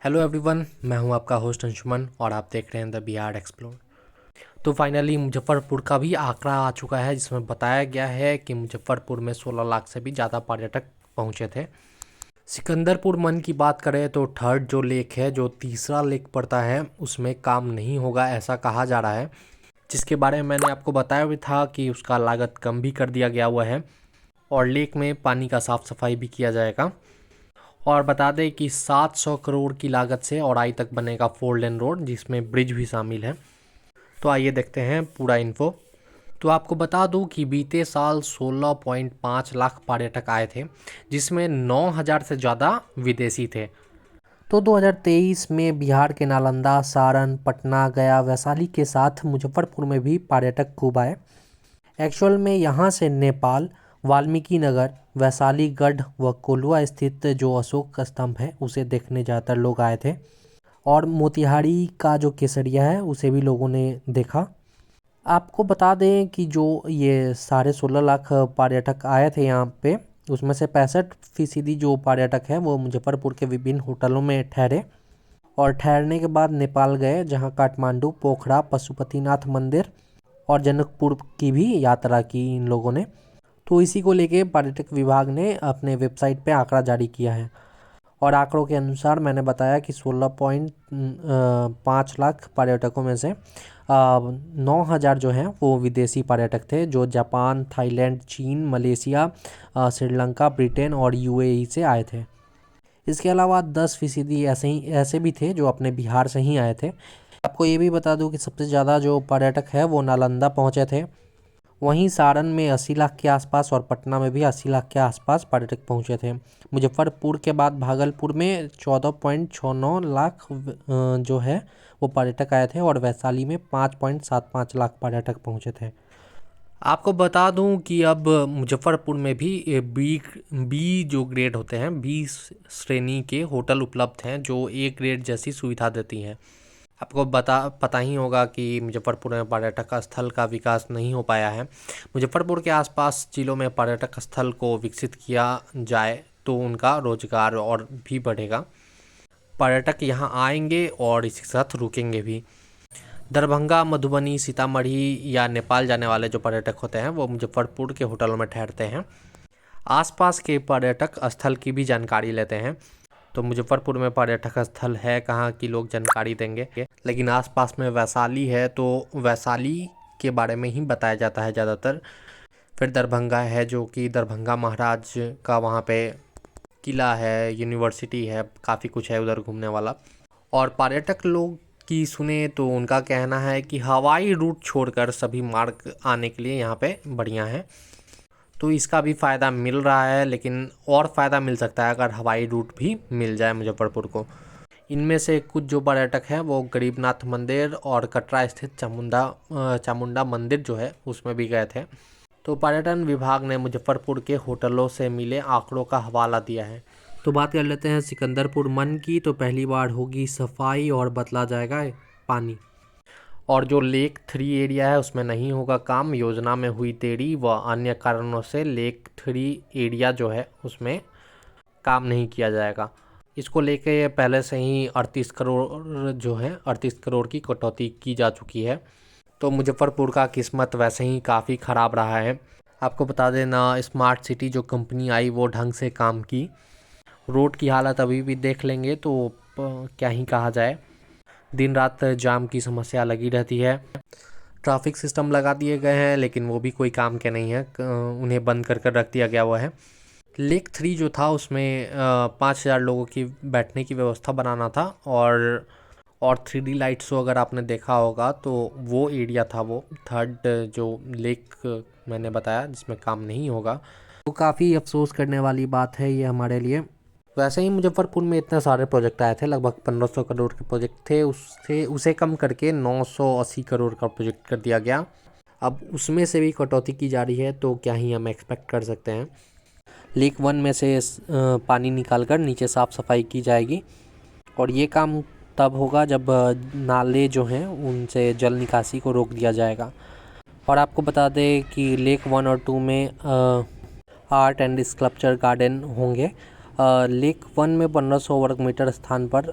Hello everyone, मैं हूं आपका होस्ट अंशुमन और आप देख रहे हैं द बिहार एक्सप्लोर। तो फाइनली मुजफ्फरपुर का भी आंकड़ा आ चुका है जिसमें बताया गया है कि मुजफ्फरपुर में 16 लाख से भी ज़्यादा पर्यटक पहुंचे थे। सिकंदरपुर मन की बात करें तो थर्ड जो लेक है, जो तीसरा लेक पड़ता है, उसमें काम नहीं होगा ऐसा कहा जा रहा है, जिसके बारे में मैंने आपको बताया भी था कि उसका लागत कम भी कर दिया गया हुआ है और लेक में पानी का साफ़ सफाई भी किया जाएगा। और बता दें कि 700 करोड़ की लागत से औराई तक बनेगा 4 लेन रोड, जिसमें ब्रिज भी शामिल है। तो आइए देखते हैं पूरा इन्फो। तो आपको बता दूं कि बीते साल 16.5 लाख पर्यटक आए थे, जिसमें 9,000 से ज़्यादा विदेशी थे। तो 2023 में बिहार के नालंदा, सारण, पटना, गया, वैशाली के साथ मुजफ्फरपुर में भी पर्यटक खूब आए। एक्चुअल में यहाँ से नेपाल, वाल्मीकि नगर, वैशाली गढ़ व कोल्हुआ स्थित जो अशोक स्तंभ है उसे देखने ज़्यादातर लोग आए थे और मोतिहारी का जो केसरिया है उसे भी लोगों ने देखा। आपको बता दें कि जो ये 16.5 लाख पर्यटक आए थे यहाँ पे, उसमें से 65% जो पर्यटक हैं वो मुजफ्फरपुर के विभिन्न होटलों में ठहरे और ठहरने के बाद नेपाल गए, जहाँ काठमांडू, पोखरा, पशुपतिनाथ मंदिर और जनकपुर की भी यात्रा की इन लोगों ने। तो इसी को लेके पर्यटक विभाग ने अपने वेबसाइट पे आंकड़ा जारी किया है और आंकड़ों के अनुसार मैंने बताया कि 16.5 लाख पर्यटकों में से 9,000 जो हैं वो विदेशी पर्यटक थे, जो जापान, थाईलैंड, चीन, मलेशिया, श्रीलंका, ब्रिटेन और यूएई से आए थे। इसके अलावा 10% ऐसे भी थे जो अपने बिहार से ही आए थे। आपको ये भी बता दूं कि सबसे ज़्यादा जो पर्यटक है वो नालंदा पहुंचे थे। वहीं सारण में 80 लाख के आसपास और पटना में भी 80 लाख के आसपास पर्यटक पहुंचे थे। मुजफ्फरपुर के बाद भागलपुर में 14.69 लाख जो है वो पर्यटक आए थे और वैशाली में 5.75 लाख पर्यटक पहुंचे थे। आपको बता दूं कि अब मुजफ्फरपुर में भी बी जो ग्रेड होते हैं, बी श्रेणी के होटल उपलब्ध हैं जो ए ग्रेड जैसी सुविधा देती हैं। आपको पता ही होगा कि मुजफ्फरपुर में पर्यटक स्थल का विकास नहीं हो पाया है। मुजफ्फरपुर के आसपास जिलों में पर्यटक स्थल को विकसित किया जाए तो उनका रोजगार और भी बढ़ेगा। पर्यटक यहाँ आएंगे और इसी के साथ रुकेंगे भी। दरभंगा, मधुबनी, सीतामढ़ी या नेपाल जाने वाले जो पर्यटक होते हैं वो मुजफ्फरपुर के होटलों में ठहरते हैं। आसपास के पर्यटक स्थल की भी जानकारी लेते हैं। तो मुजफ्फरपुर में पर्यटक स्थल है कहाँ की लोग जानकारी देंगे, लेकिन आसपास में वैशाली है तो वैशाली के बारे में ही बताया जाता है ज़्यादातर। फिर दरभंगा है, जो कि दरभंगा महाराज का वहाँ पे किला है, यूनिवर्सिटी है, काफ़ी कुछ है उधर घूमने वाला। और पर्यटक लोग की सुने तो उनका कहना है कि हवाई रूट छोड़कर सभी मार्ग आने के लिए यहाँ पे बढ़िया है। तो इसका भी फ़ायदा मिल रहा है, लेकिन और फ़ायदा मिल सकता है अगर हवाई रूट भी मिल जाए मुजफ्फरपुर को। इनमें से कुछ जो पर्यटक हैं वो गरीबनाथ मंदिर और कटरा स्थित चामुंडा मंदिर जो है उसमें भी गए थे। तो पर्यटन विभाग ने मुजफ्फरपुर के होटलों से मिले आंकड़ों का हवाला दिया है। तो बात कर लेते हैं सिकंदरपुर मन की। तो पहली बार होगी सफाई और बदला जाएगा पानी। और जो लेक 3 एरिया है उसमें नहीं होगा काम, योजना में हुई देरी व अन्य कारणों से लेक 3 एरिया जो है उसमें काम नहीं किया जाएगा। इसको लेके पहले से ही 38 करोड़ जो है 38 करोड़ की कटौती की जा चुकी है। तो मुजफ्फरपुर का किस्मत वैसे ही काफ़ी ख़राब रहा है। आपको बता देना, स्मार्ट सिटी जो कंपनी आई वो ढंग से काम की। रोड की हालत अभी भी देख लेंगे तो क्या ही कहा जाए। दिन रात जाम की समस्या लगी रहती है। ट्रैफिक सिस्टम लगा दिए गए हैं लेकिन वो भी कोई काम के नहीं है, उन्हें बंद कर कर रख दिया गया हुआ है। लेक 3 जो था उसमें 5,000 लोगों की बैठने की व्यवस्था बनाना था और 3D लाइट शो अगर आपने देखा होगा तो वो एरिया था, वो थर्ड जो लेक मैंने बताया जिसमें काम नहीं होगा। तो काफ़ी अफसोस करने वाली बात है ये हमारे लिए। वैसे ही मुजफ्फरपुर में इतने सारे प्रोजेक्ट आए थे, लगभग 1500 करोड़ के प्रोजेक्ट थे, उसे कम करके 980 करोड़ का प्रोजेक्ट कर दिया गया। अब उसमें से भी कटौती की जा रही है तो क्या ही हम एक्सपेक्ट कर सकते हैं। लेक 1 में से पानी निकालकर नीचे साफ़ सफाई की जाएगी और ये काम तब होगा जब नाले जो हैं उनसे जल निकासी को रोक दिया जाएगा। और आपको बता दें कि लेक 1 और 2 में आर्ट एंड स्कल्पचर गार्डन होंगे लेक 1 में 1500 वर्ग मीटर स्थान पर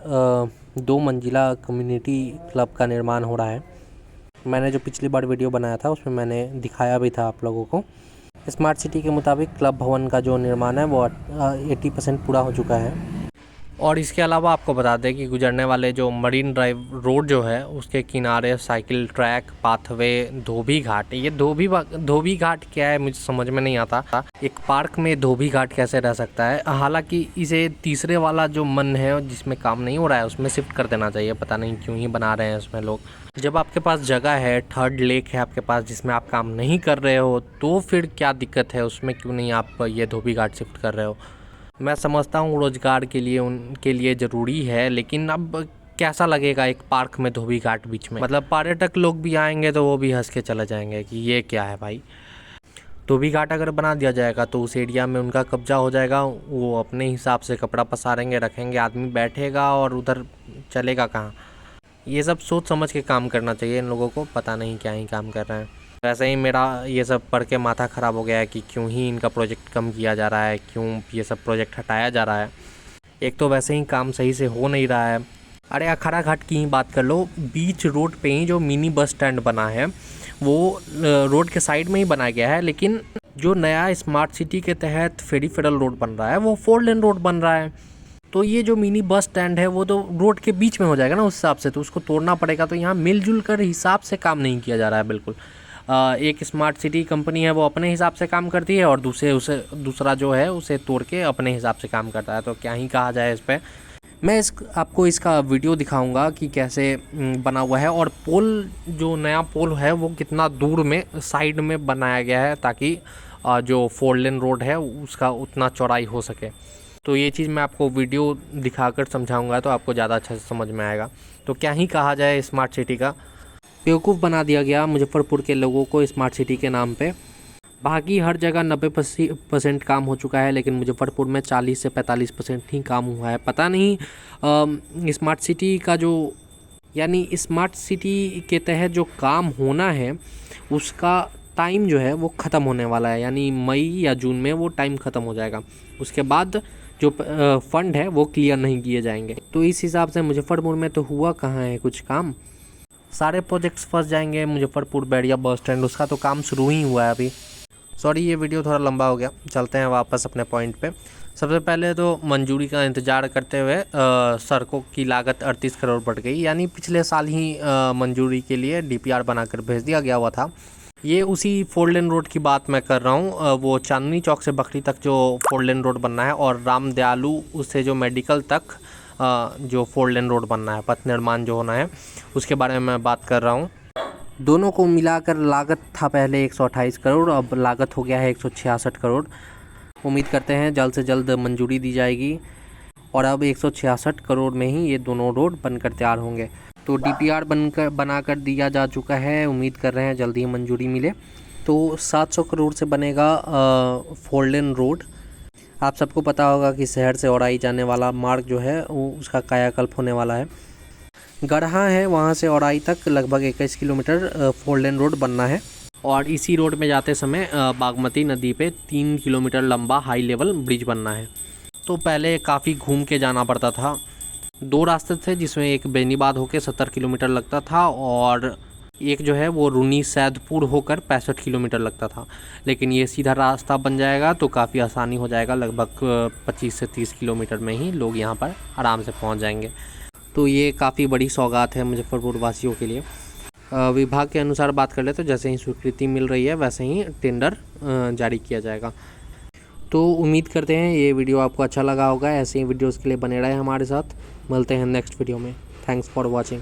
2 मंजिला कम्युनिटी क्लब का निर्माण हो रहा है। मैंने जो पिछली बार वीडियो बनाया था उसमें मैंने दिखाया भी था आप लोगों को। स्मार्ट सिटी के मुताबिक क्लब भवन का जो निर्माण है वो 80% पूरा हो चुका है। और इसके अलावा आपको बता दें कि गुजरने वाले जो मरीन ड्राइव रोड जो है उसके किनारे साइकिल ट्रैक, पाथवे, धोबी घाट। ये धोबी घाट क्या है मुझे समझ में नहीं आता। एक पार्क में धोबी घाट कैसे रह सकता है? हालांकि इसे तीसरे वाला जो मन है जिसमें काम नहीं हो रहा है उसमें शिफ्ट कर देना चाहिए। पता नहीं क्यों ही बना रहे हैं उसमें लोग। जब आपके पास जगह है, थर्ड लेक है आपके पास जिसमें आप काम नहीं कर रहे हो, तो फिर क्या दिक्कत है उसमें? क्यों नहीं आप ये धोबी घाट शिफ्ट कर रहे हो? मैं समझता हूँ रोज़गार के लिए उनके लिए ज़रूरी है, लेकिन अब कैसा लगेगा एक पार्क में धोबी घाट बीच में? मतलब पर्यटक लोग भी आएंगे तो वो भी हंस के चले जाएंगे कि ये क्या है भाई। धोबी घाट अगर बना दिया जाएगा तो उस एरिया में उनका कब्जा हो जाएगा। वो अपने हिसाब से कपड़ा पसारेंगे, रखेंगे, आदमी बैठेगा और उधर चलेगा कहाँ? ये सब सोच समझ के काम करना चाहिए इन लोगों को। पता नहीं क्या ही काम कर रहे हैं। वैसे ही मेरा ये सब पढ़ के माथा ख़राब हो गया है कि क्यों ही इनका प्रोजेक्ट कम किया जा रहा है, क्यों ये सब प्रोजेक्ट हटाया जा रहा है। एक तो वैसे ही काम सही से हो नहीं रहा है। अरे अखाड़ा घाट की ही बात कर लो, बीच रोड पे ही जो मिनी बस स्टैंड बना है वो रोड के साइड में ही बनाया गया है, लेकिन जो नया स्मार्ट सिटी के तहत फेरीफेरल रोड बन रहा है वो 4 लेन रोड बन रहा है। तो ये जो मिनी बस स्टैंड है वो तो रोड के बीच में हो जाएगा ना उस हिसाब से, तो उसको तोड़ना पड़ेगा। तो यहाँ मिलजुल कर हिसाब से काम नहीं किया जा रहा है बिल्कुल। एक स्मार्ट सिटी कंपनी है वो अपने हिसाब से काम करती है और दूसरा जो है उसे तोड़ के अपने हिसाब से काम करता है। तो क्या ही कहा जाए इस पर। मैं आपको इसका वीडियो दिखाऊंगा कि कैसे बना हुआ है, और पोल जो नया पोल है वो कितना दूर में साइड में बनाया गया है ताकि जो 4 लेन रोड है उसका उतना चौड़ाई हो सके। तो ये चीज़ मैं आपको वीडियो दिखाकर समझाऊंगा तो आपको ज़्यादा अच्छे से समझ में आएगा। तो क्या ही कहा जाए, स्मार्ट सिटी का बेवकूफ़ बना दिया गया मुजफ्फरपुर के लोगों को स्मार्ट सिटी के नाम पे। बाकी हर जगह 90% काम हो चुका है, लेकिन मुजफ्फरपुर में 40 से 45% ही काम हुआ है। पता नहीं स्मार्ट सिटी का जो यानी स्मार्ट सिटी के तहत जो काम होना है उसका टाइम जो है वो ख़त्म होने वाला है, यानी मई या जून में वो टाइम ख़त्म हो जाएगा। उसके बाद जो फंड है वो क्लियर नहीं किए जाएंगे। तो इस हिसाब से मुजफ्फरपुर में तो हुआ कहाँ है कुछ काम। सारे प्रोजेक्ट्स फंस जाएंगे। मुजफ्फरपुर बैरिया बस स्टैंड उसका तो काम शुरू ही हुआ है अभी। सॉरी ये वीडियो थोड़ा लंबा हो गया, चलते हैं वापस अपने पॉइंट पे। सबसे पहले तो मंजूरी का इंतज़ार करते हुए सड़कों की लागत 38 करोड़ बढ़ गई, यानी पिछले साल ही मंजूरी के लिए DPR बनाकर भेज दिया गया हुआ था। ये उसी 4 लेन रोड की बात मैं कर रहा हूँ। वो चांदनी चौक से बखरी तक जो 4 लेन रोड बनना है, और राम दयालु उससे जो मेडिकल तक जो 4 लेन रोड बनना है, पथ निर्माण जो होना है उसके बारे में मैं बात कर रहा हूँ। दोनों को मिलाकर लागत था पहले 128 करोड़, अब लागत हो गया है 166 करोड़। उम्मीद करते हैं जल्द से जल्द मंजूरी दी जाएगी और अब 166 करोड़ में ही ये दोनों रोड बनकर तैयार होंगे। तो DPR बनाकर दिया जा चुका है, उम्मीद कर रहे हैं जल्दी ही मंजूरी मिले। तो 700 करोड़ से बनेगा 4 लेन रोड। आप सबको पता होगा कि शहर से औराई जाने वाला मार्ग जो है वो उसका कायाकल्प होने वाला है। गढ़ा है वहाँ से औराई तक लगभग 21 किलोमीटर 4 लेन रोड बनना है, और इसी रोड में जाते समय बागमती नदी पे 3 किलोमीटर लंबा हाई लेवल ब्रिज बनना है। तो पहले काफ़ी घूम के जाना पड़ता था। 2 रास्ते थे जिसमें एक बेनीबाद होकर 70 किलोमीटर लगता था, और एक जो है वो रूनी सैदपुर होकर 65 किलोमीटर लगता था। लेकिन ये सीधा रास्ता बन जाएगा तो काफ़ी आसानी हो जाएगा, लगभग 25 से 30 किलोमीटर में ही लोग यहाँ पर आराम से पहुँच जाएंगे। तो ये काफ़ी बड़ी सौगात है मुजफ्फरपुर वासियों के लिए। विभाग के अनुसार बात कर ले तो जैसे ही स्वीकृति मिल रही है वैसे ही टेंडर जारी किया जाएगा। तो उम्मीद करते हैं ये वीडियो आपको अच्छा लगा होगा। ऐसे ही वीडियोस के लिए बने रहे हमारे साथ। मिलते हैं नेक्स्ट वीडियो में। Thanks for watching.